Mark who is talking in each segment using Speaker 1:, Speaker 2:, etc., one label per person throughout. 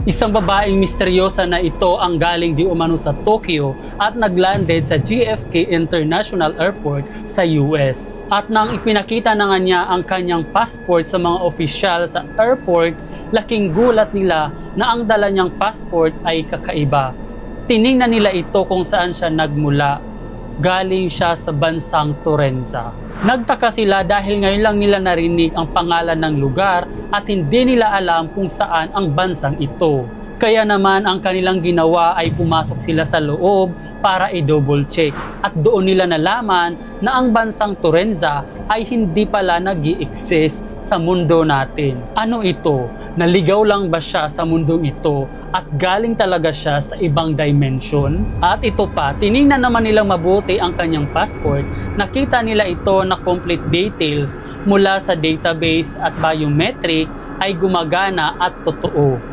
Speaker 1: Isang babaeng misteryosa na ito ang galing di umano sa Tokyo at naglanded sa JFK International Airport sa US. At nang ipinakita na nga niya ang kanyang passport sa mga opisyal sa airport, laking gulat nila na ang dala niyang passport ay kakaiba. Tiningnan nila ito kung saan siya nagmula. Galing siya sa bansang Torenza. Nagtaka sila dahil ngayon lang nila narinig ang pangalan ng lugar at hindi nila alam kung saan ang bansang ito. Kaya naman ang kanilang ginawa ay pumasok sila sa loob para i-double check at doon nila nalaman na ang bansang Torenza ay hindi pala nag-i-exist sa mundo natin. Ano ito? Naligaw lang ba siya sa mundong ito at galing talaga siya sa ibang dimension? At ito pa, tiningnan naman nilang mabuti ang kanyang passport. Nakita nila ito na complete details mula sa database at biometric ay gumagana at totoo.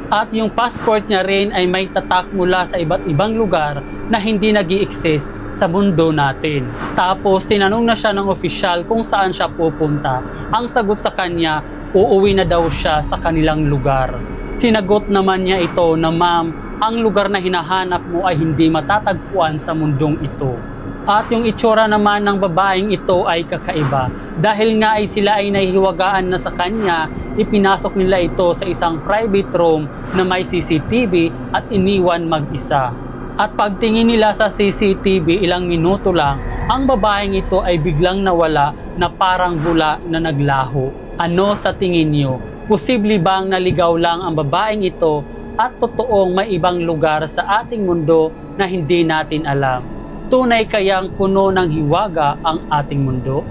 Speaker 1: At yung passport niya rin ay may tatak mula sa iba't ibang lugar na hindi nag-i-exist sa mundo natin. Tapos tinanong na siya ng opisyal kung saan siya pupunta. Ang sagot sa kanya, uuwi na daw siya sa kanilang lugar. Sinagot naman niya ito na, "Ma'am, ang lugar na hinahanap mo ay hindi matatagpuan sa mundong ito." At yung itsura naman ng babaeng ito ay kakaiba. Dahil nga ay sila ay nahihiwagaan na sa kanya, ipinasok nila ito sa isang private room na may CCTV at iniwan mag-isa. At pagtingin nila sa CCTV ilang minuto lang, ang babaeng ito ay biglang nawala na parang bula na naglaho. Ano sa tingin niyo? Posible bang naligaw lang ang babaeng ito at totoong may ibang lugar sa ating mundo na hindi natin alam? Tunay kayang puno ng hiwaga ang ating mundo?